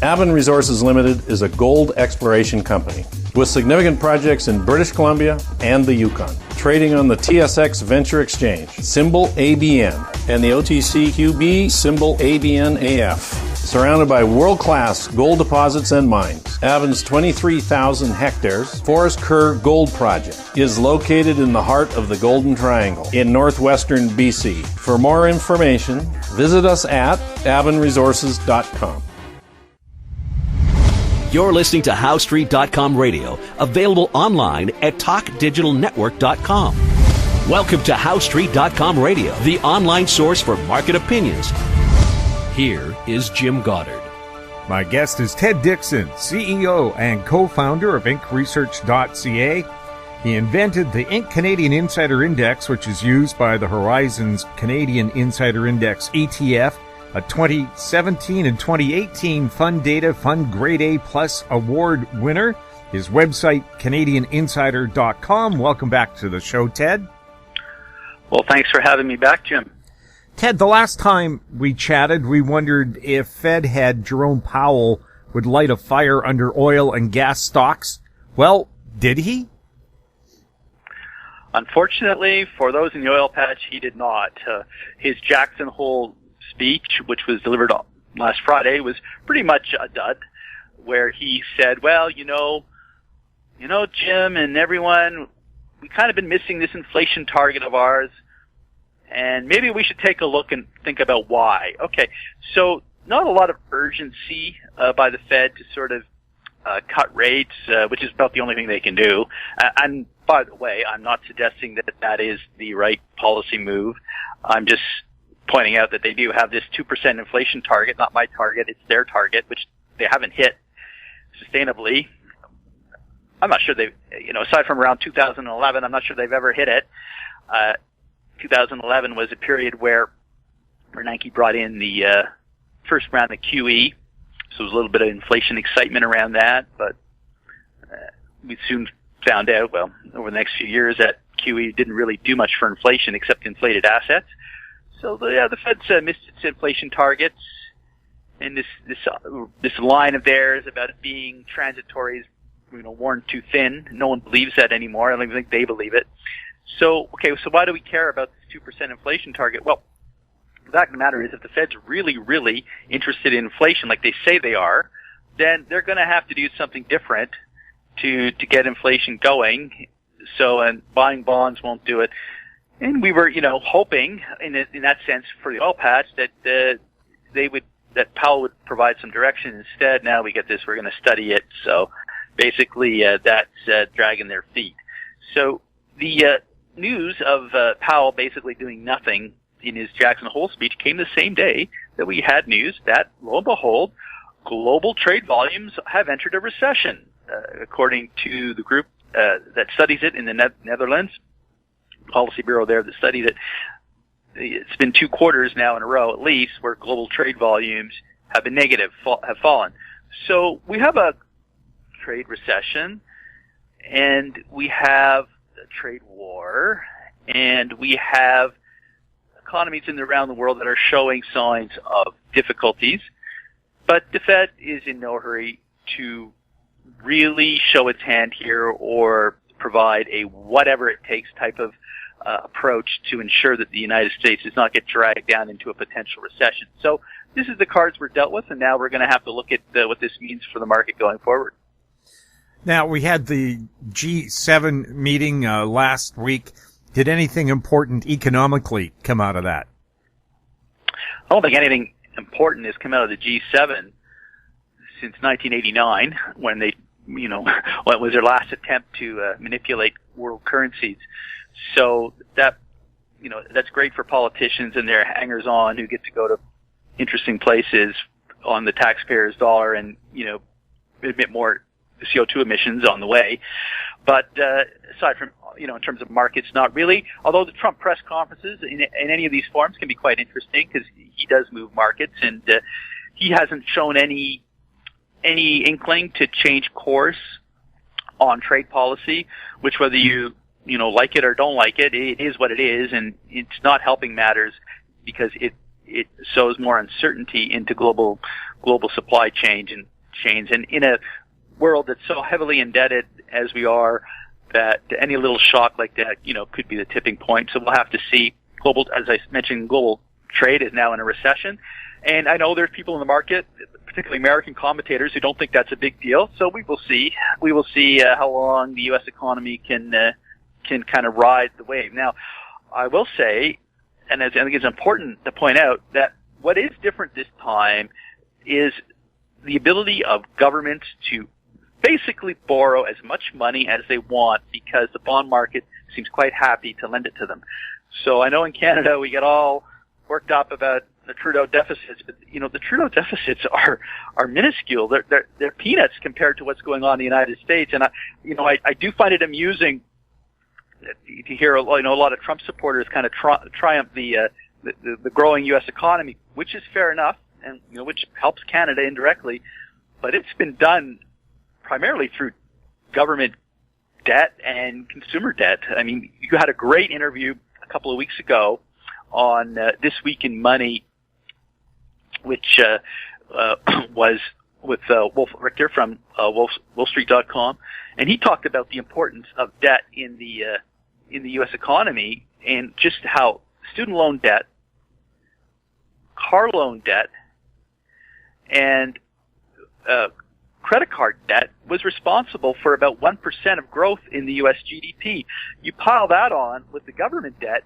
Avon Resources Limited is a gold exploration company with significant projects in British Columbia and the Yukon, trading on the TSX Venture Exchange, symbol ABN, and the OTCQB, symbol ABNAF. Surrounded by world-class gold deposits and mines, Avon's 23,000 hectares Forest Kerr Gold Project is located in the heart of the Golden Triangle in northwestern BC. For more information, visit us at avonresources.com. You're listening to HowStreet.com radio, available online at TalkDigitalNetwork.com. Welcome to HowStreet.com radio, the online source for market opinions. Here is Jim Goddard. My guest is Ted Dixon, CEO and co-founder of InkResearch.ca. He invented the Ink Canadian Insider Index, which is used by the Horizons Canadian Insider Index ETF, a 2017 and 2018 Fund Data Fund Grade A Plus Award winner. His website, CanadianInsider.com. Welcome back to the show, Ted. Well, thanks for having me back, Jim. Ted, the last time we chatted, we wondered if Fed head Jerome Powell would light a fire under oil and gas stocks. Well, did he? Unfortunately, for those in the oil patch, he did not. His Jackson Hole speech, which was delivered last Friday, was pretty much a dud, where he said, well, you know, Jim and everyone, we kind of been missing this inflation target of ours, and maybe we should take a look and think about why. Okay, so not a lot of urgency by the Fed to sort of cut rates, which is about the only thing they can do. And by the way, I'm not suggesting that that is the right policy move. I'm just pointing out that they do have this 2% inflation target, not my target, it's their target, which they haven't hit sustainably. I'm not sure aside from around 2011, I'm not sure they've ever hit it. 2011 was a period where Bernanke brought in the first round of QE, so there was a little bit of inflation excitement around that, but we soon found out, well, over the next few years that QE didn't really do much for inflation except inflated assets. So the Fed's missed its inflation targets, and this line of theirs about it being transitory is worn too thin. No one believes that anymore. I don't even think they believe it. So why do we care about this 2% inflation target? Well, the fact of the matter is, if the Fed's really, really interested in inflation, like they say they are, then they're going to have to do something different to get inflation going. So, and buying bonds won't do it. And we were, hoping in that sense for the oil patch that that Powell would provide some direction. Instead, now we get this, we're going to study it. So basically, that's dragging their feet. So the news of Powell basically doing nothing in his Jackson Hole speech came the same day that we had news that, lo and behold, global trade volumes have entered a recession, according to the group that studies it in the Netherlands, policy bureau there that studied it. It's been 2 quarters now in a row, at least, where global trade volumes have been negative, have fallen. So we have a trade recession, and we have a trade war, and we have economies around the world that are showing signs of difficulties. But the Fed is in no hurry to really show its hand here or provide a whatever it takes type of approach to ensure that the United States does not get dragged down into a potential recession. So this is the cards we're dealt with, and now we're going to have to look at what this means for the market going forward. Now, we had the G7 meeting last week. Did anything important economically come out of that? I don't think anything important has come out of the G7 since 1989, when they, what was their last attempt to manipulate world currencies. So that, that's great for politicians and their hangers-on who get to go to interesting places on the taxpayer's dollar and, emit more CO2 emissions on the way. But aside from, in terms of markets, not really. Although the Trump press conferences in any of these forums can be quite interesting because he does move markets, and he hasn't shown any inkling to change course on trade policy, which whether you like it or don't like it, it is what it is, and it's not helping matters because it sows more uncertainty into global supply chain chains. And in a world that's so heavily indebted as we are, that any little shock like that, could be the tipping point. So we'll have to see. As I mentioned, global trade is now in a recession. And I know there's people in the market, particularly American commentators, who don't think that's a big deal. So we will see. We will see how long the U.S. economy can kind of ride the wave. Now, I will say, and I think it's important to point out, that what is different this time is the ability of governments to basically borrow as much money as they want, because the bond market seems quite happy to lend it to them. So I know in Canada we get all worked up about the Trudeau deficits, but the Trudeau deficits are minuscule. They're peanuts compared to what's going on in the United States. And I do find it amusing to hear a lot of Trump supporters kind of triumph the growing U.S. economy, which is fair enough, and which helps Canada indirectly, but it's been done primarily through government debt and consumer debt. I mean, you had a great interview a couple of weeks ago on This Week in Money, which was with Wolf Richter from WallStreet.com, and he talked about the importance of debt in the U.S. economy, and just how student loan debt, car loan debt, and credit card debt was responsible for about 1% of growth in the U.S. GDP. You pile that on with the government debt,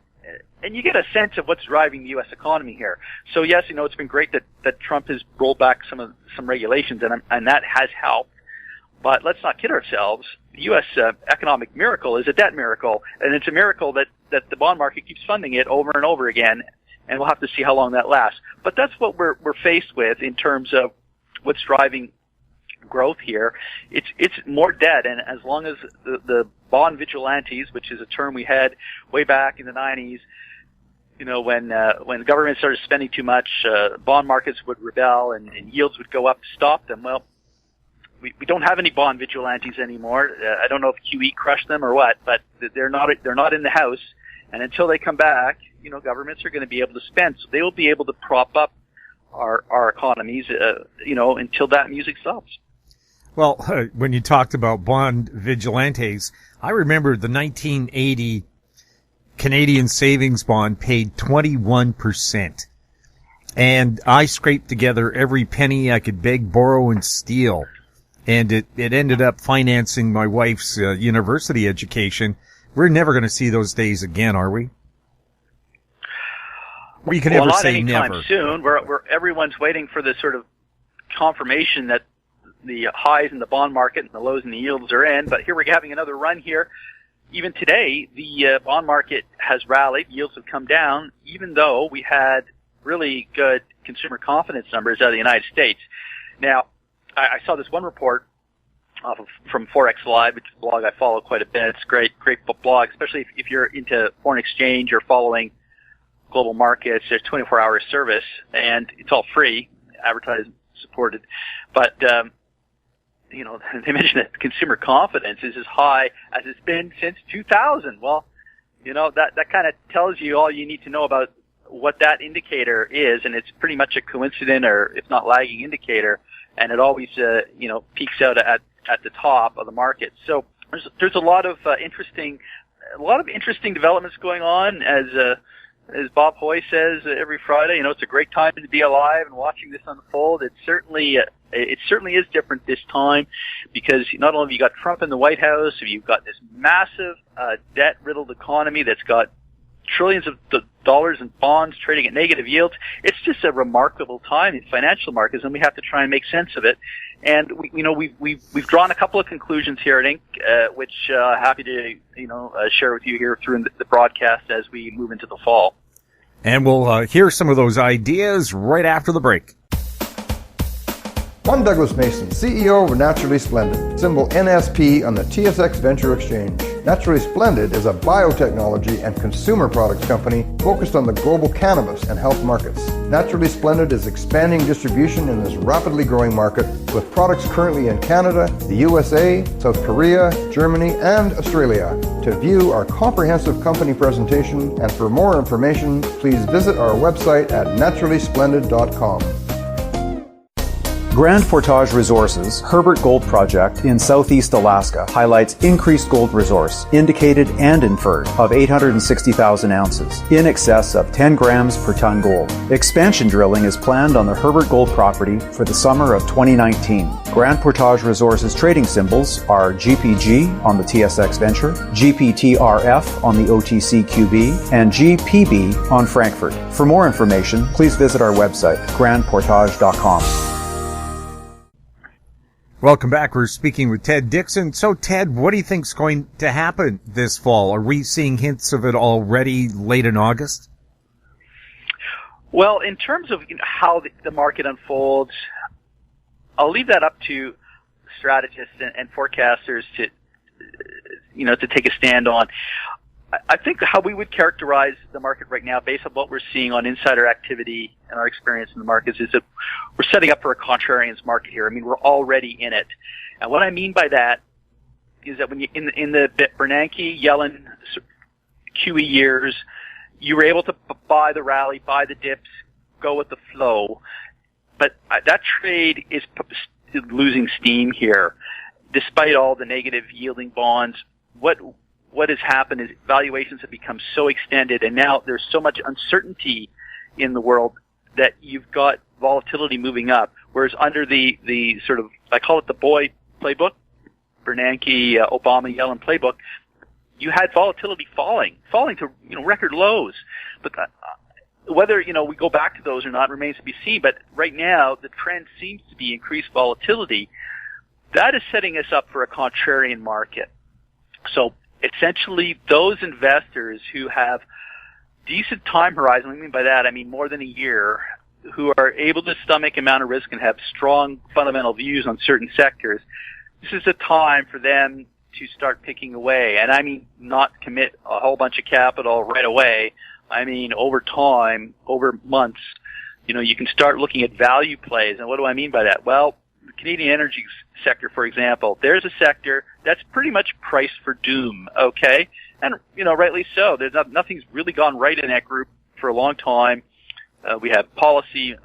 and you get a sense of what's driving the U.S. economy here. So yes, it's been great that Trump has rolled back some regulations, and that has helped. But let's not kid ourselves. The U.S. Economic miracle is a debt miracle, and it's a miracle that the bond market keeps funding it over and over again, and we'll have to see how long that lasts. But that's what we're faced with in terms of what's driving growth here. It's more debt, and as long as the bond vigilantes, which is a term we had way back in the 90s, when the government started spending too much, bond markets would rebel and yields would go up to stop them. Well, we don't have any bond vigilantes anymore. I don't know if QE crushed them or what, but they're not in the house, and until they come back, governments are going to be able to spend, so they will be able to prop up our economies, until that music stops. Well, when you talked about bond vigilantes, I remember the 1980 Canadian savings bond paid 21%. And I scraped together every penny I could beg, borrow, and steal. And it ended up financing my wife's university education. We're never going to see those days again, are we? We can never say never. Not anytime soon. We're everyone's waiting for this sort of confirmation that the highs in the bond market and the lows in the yields are in. But here we're having another run here. Even today, the bond market has rallied. Yields have come down, even though we had really good consumer confidence numbers out of the United States. Now, I saw this one report from Forex Live, which is a blog I follow quite a bit. It's a great blog, especially if you're into foreign exchange or following global markets. There's 24-hour service, and it's all free, advertised, supported. But they mentioned that consumer confidence is as high as it's been since 2000. Well, that kind of tells you all you need to know about what that indicator is, and it's pretty much a coincident or if not lagging indicator, and it always peaks out at the top of the market. So there's a lot of interesting developments going on, as Bob Hoy says every Friday. It's a great time to be alive and watching this unfold. It certainly is different this time, because not only have you got Trump in the White House, you've got this massive debt-riddled economy that's got trillions of dollars in bonds trading at negative yields. It's just a remarkable time in financial markets, and we have to try and make sense of it. And we've drawn a couple of conclusions here at Inc., which happy to share with you here through the broadcast as we move into the fall. And we'll hear some of those ideas right after the break. I'm Douglas Mason, CEO of Naturally Splendid, symbol NSP on the TSX Venture Exchange. Naturally Splendid is a biotechnology and consumer products company focused on the global cannabis and health markets. Naturally Splendid is expanding distribution in this rapidly growing market with products currently in Canada, the USA, South Korea, Germany, and Australia. To view our comprehensive company presentation and for more information, please visit our website at naturallysplendid.com. Grand Portage Resources' Herbert Gold Project in southeast Alaska highlights increased gold resource, indicated and inferred, of 860,000 ounces, in excess of 10 grams per ton gold. Expansion drilling is planned on the Herbert Gold property for the summer of 2019. Grand Portage Resources trading symbols are GPG on the TSX Venture, GPTRF on the OTCQB, and GPB on Frankfurt. For more information, please visit our website, grandportage.com. Welcome back. We're speaking with Ted Dixon. So, Ted, what do you think's going to happen this fall? Are we seeing hints of it already late in August? Well, in terms of how the market unfolds, I'll leave that up to strategists and forecasters to take a stand on. I think how we would characterize the market right now, based on what we're seeing on insider activity and our experience in the markets, is that we're setting up for a contrarians market here. I mean, we're already in it. And what I mean by that is that when you in the Bernanke, Yellen, QE years, you were able to buy the rally, buy the dips, go with the flow. But that trade is losing steam here. Despite all the negative yielding bonds, what has happened is valuations have become so extended, and now there's so much uncertainty in the world that you've got volatility moving up. Whereas under the sort of, I call it the boy playbook, Bernanke, Obama, Yellen playbook, you had volatility falling to record lows. But whether we go back to those or not remains to be seen. But right now the trend seems to be increased volatility. That is setting us up for a contrarian market. So essentially, those investors who have decent time horizon, what I mean by that, I mean more than a year, who are able to stomach amount of risk and have strong fundamental views on certain sectors, this is a time for them to start picking away. And I mean not commit a whole bunch of capital right away. I mean over time, over months, you can start looking at value plays. And what do I mean by that? Well, the Canadian energy sector, for example, there's a sector that's pretty much priced for doom, okay? And, rightly so. There's nothing's really gone right in that group for a long time. We have a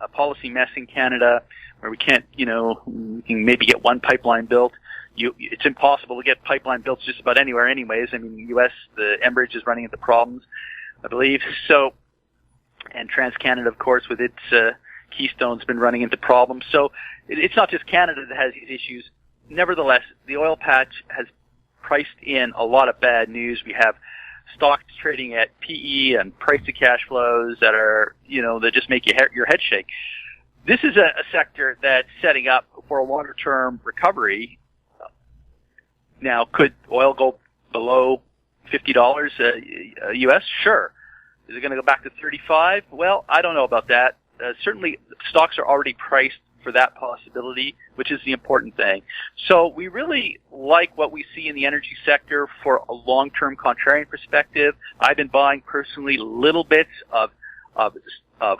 policy mess in Canada where we can't, we can maybe get one pipeline built. It's impossible to get pipeline built just about anywhere anyways. I mean, the U.S., the Enbridge is running into problems, I believe. So, and TransCanada, of course, with its Keystone's been running into problems. So it's not just Canada that has these issues. Nevertheless, the oil patch has priced in a lot of bad news. We have stocks trading at PE and price to cash flows that are, that just make your head shake. This is a sector that's setting up for a longer term recovery. Now, could oil go below $50 US? Sure. Is it going to go back to 35? Well, I don't know about that. Certainly, stocks are already priced for that possibility, which is the important thing. So we really like what we see in the energy sector for a long-term contrarian perspective. I've been buying personally little bits of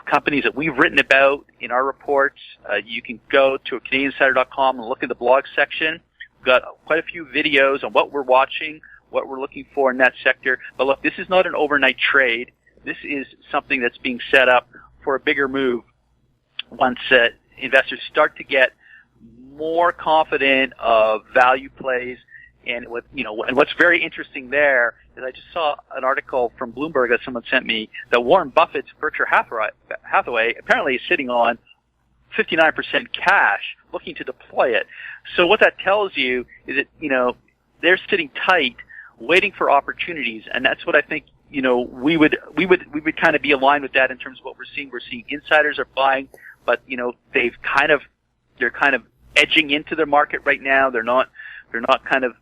companies that we've written about in our reports. You can go to CanadianInsider.com and look at the blog section. We've got quite a few videos on what we're watching, what we're looking for in that sector. But look, this is not an overnight trade. This is something that's being set up for a bigger move once investors start to get more confident of value plays. And and what's very interesting there is I just saw an article from Bloomberg that someone sent me that Warren Buffett's Berkshire Hathaway apparently is sitting on 59% cash, looking to deploy it. So what that tells you is that they're sitting tight, waiting for opportunities, and that's what I think. We would kind of be aligned with that in terms of what we're seeing. We're seeing insiders are buying, but they're kind of edging into the market right now. They're not kind of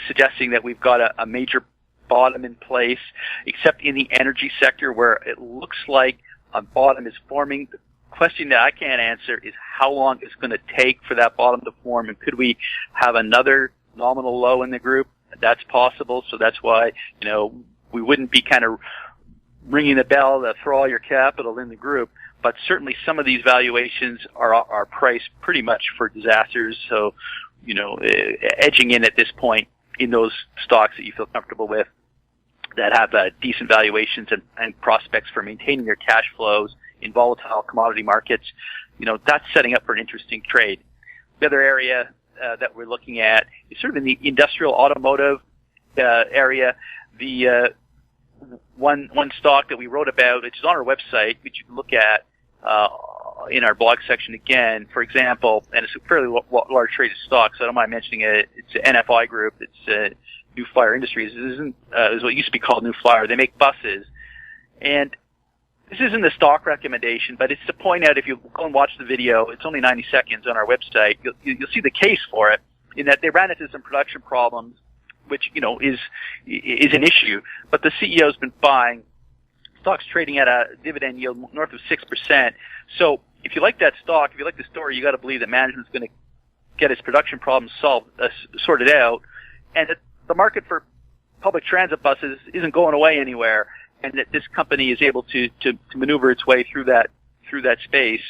suggesting that we've got a major bottom in place, except in the energy sector where it looks like a bottom is forming. The question that I can't answer is how long it's going to take for that bottom to form, and could we have another nominal low in the group? That's possible. So that's why we wouldn't be kind of ringing the bell to throw all your capital in the group, but certainly some of these valuations are priced pretty much for disasters. So, edging in at this point in those stocks that you feel comfortable with that have decent valuations and prospects for maintaining their cash flows in volatile commodity markets, that's setting up for an interesting trade. The other area that we're looking at is sort of in the industrial automotive area. The one stock that we wrote about, which is on our website, which you can look at in our blog section again, for example, and it's a fairly large traded stock, so I don't mind mentioning it. It's an NFI Group. It's New Flyer Industries. This isn't is what used to be called New Flyer. They make buses, and this isn't a stock recommendation, but it's to point out, if you go and watch the video, it's only 90 seconds on our website, you'll see the case for it, in that they ran into some production problems, which, is an issue. But the CEO's been buying stocks trading at a dividend yield north of 6%. So if you like that stock, if you like the story, you got to believe that management's going to get its production problems sorted out, and that the market for public transit buses isn't going away anywhere, and that this company is able to maneuver its way through that space.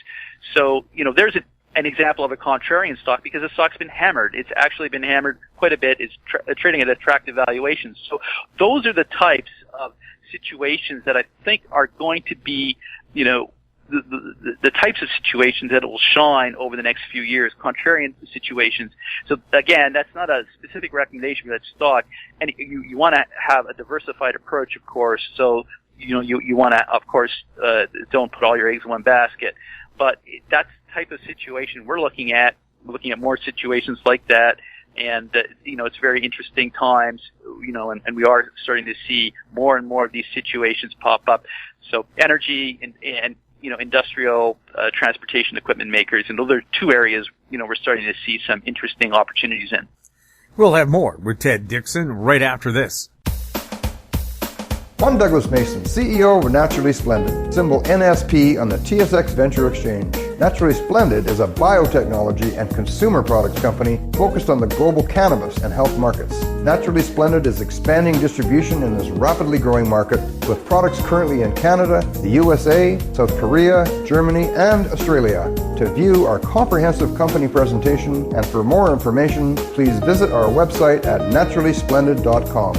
So, there's an example of a contrarian stock, because the stock's been hammered. It's actually been hammered quite a bit. It's trading at attractive valuations. So those are the types of situations that I think are going to be, the types of situations that will shine over the next few years, contrarian situations. So again, that's not a specific recommendation for that stock, and you want to have a diversified approach, of course. So you want to, of course, don't put all your eggs in one basket. But that's the type of situation we're looking at. We're looking at more situations like that, and it's very interesting times. And we are starting to see more and more of these situations pop up. So energy and industrial transportation equipment makers, and those are two areas, we're starting to see some interesting opportunities in. We'll have more with Ted Dixon right after this. I'm Douglas Mason, CEO of Naturally Splendid, symbol NSP on the TSX Venture Exchange. Naturally Splendid is a biotechnology and consumer products company focused on the global cannabis and health markets. Naturally Splendid is expanding distribution in this rapidly growing market, with products currently in Canada, the USA, South Korea, Germany, and Australia. To view our comprehensive company presentation and for more information, please visit our website at naturallysplendid.com.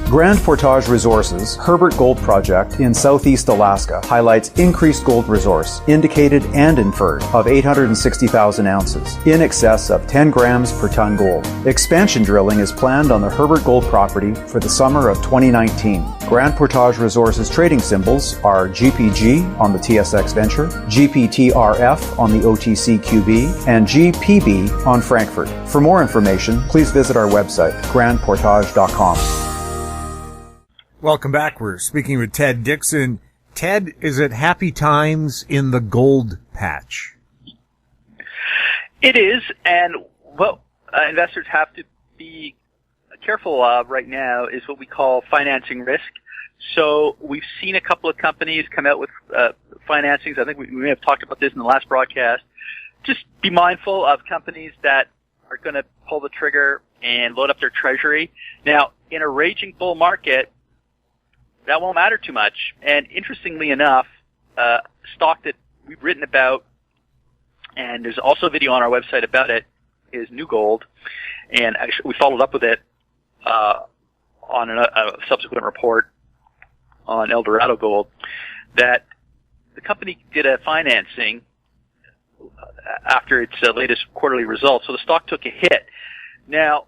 Grand Portage Resources' Herbert Gold Project in southeast Alaska highlights increased gold resource, indicated and inferred, of 860,000 ounces, in excess of 10 grams per ton gold. Expansion drilling is planned on the Herbert Gold property for the summer of 2019. Grand Portage Resources trading symbols are GPG on the TSX Venture, GPTRF on the OTCQB, and GPB on Frankfurt. For more information, please visit our website, grandportage.com. Welcome back. We're speaking with Ted Dixon. Ted, is it happy times in the gold patch? It is, and what investors have to be careful of right now is what we call financing risk. So we've seen a couple of companies come out with financings. I think we may have talked about this in the last broadcast. Just be mindful of companies that are going to pull the trigger and load up their treasury. Now, in a raging bull market, that won't matter too much. And interestingly enough, stock that we've written about, and there's also a video on our website about it, is New Gold. And actually, we followed up with it on a subsequent report on Eldorado Gold, that the company did a financing after its latest quarterly results. So the stock took a hit. Now,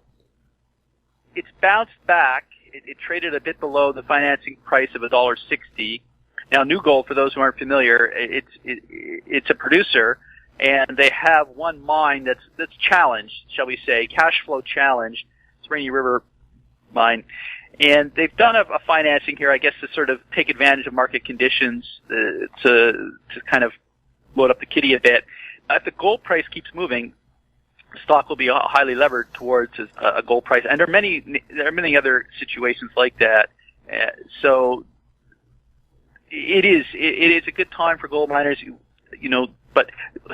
it's bounced back. It traded a bit below the financing price of $1.60. Now, New Gold, for those who aren't familiar, it's a producer, and they have one mine that's challenged, shall we say, cash flow challenged. It's Rainy River mine, and they've done a financing here, I guess, to sort of take advantage of market conditions, to kind of load up the kitty a bit. If the gold price keeps moving, stock will be highly levered towards a gold price, and there are many other situations like that. So it is a good time for gold miners, but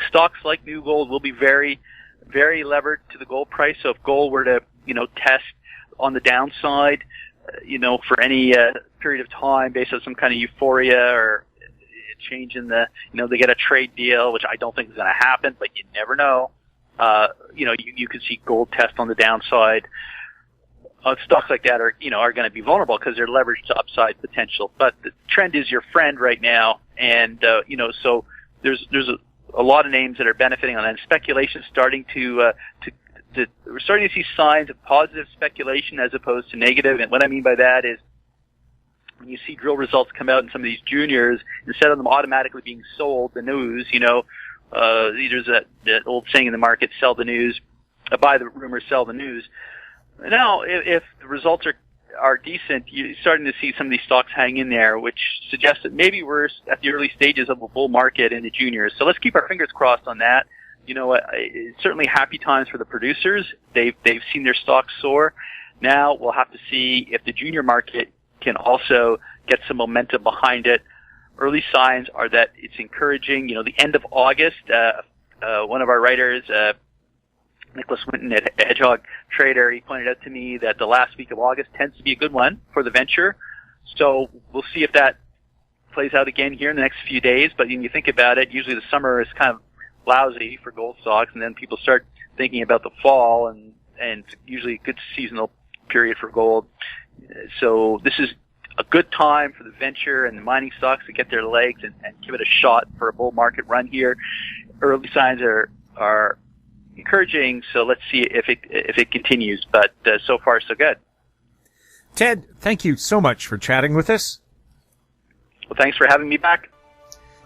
stocks like New Gold will be very, very levered to the gold price. So if gold were to test on the downside, for any period of time based on some kind of euphoria or a change in the they get a trade deal, which I don't think is going to happen, but you never know. You could see gold test on the downside. Stocks like that are going to be vulnerable because they're leveraged to upside potential. But the trend is your friend right now, and so there's a lot of names that are benefiting on that. And speculation starting to we're starting to see signs of positive speculation as opposed to negative. And what I mean by that is when you see drill results come out in some of these juniors, instead of them automatically being sold, the news, there's that old saying in the market, sell the news, buy the rumor, sell the news. Now, if the results are decent, you're starting to see some of these stocks hang in there, which suggests that maybe we're at the early stages of a bull market in the juniors. So let's keep our fingers crossed on that. It's certainly happy times for the producers. They've seen their stocks soar. Now we'll have to see if the junior market can also get some momentum behind it. Early signs are that it's encouraging. The end of August, one of our writers, Nicholas Winton at Hedgehog Trader, he pointed out to me that the last week of August tends to be a good one for the venture. So we'll see if that plays out again here in the next few days. But when you think about it, usually the summer is kind of lousy for gold stocks, and then people start thinking about the fall, and it's usually a good seasonal period for gold. So this is a good time for the venture and the mining stocks to get their legs and give it a shot for a bull market run here. Early signs are encouraging, so let's see if it continues. But so far, so good. Ted, thank you so much for chatting with us. Well, thanks for having me back.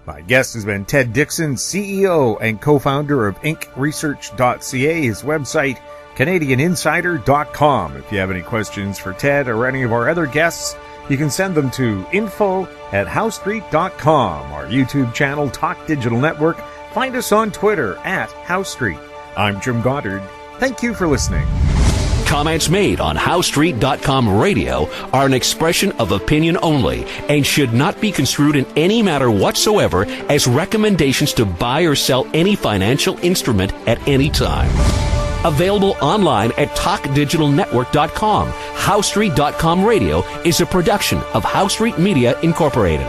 My guest has been Ted Dixon, CEO and co-founder of IncResearch.ca, his website, CanadianInsider.com. If you have any questions for Ted or any of our other guests, you can send them to info@HowStreet.com, our YouTube channel, Talk Digital Network. Find us on Twitter @HowStreet. I'm Jim Goddard. Thank you for listening. Comments made on HowStreet.com radio are an expression of opinion only and should not be construed in any matter whatsoever as recommendations to buy or sell any financial instrument at any time. Available online at TalkDigitalNetwork.com. HowStreet.com radio is a production of HowStreet Media Incorporated.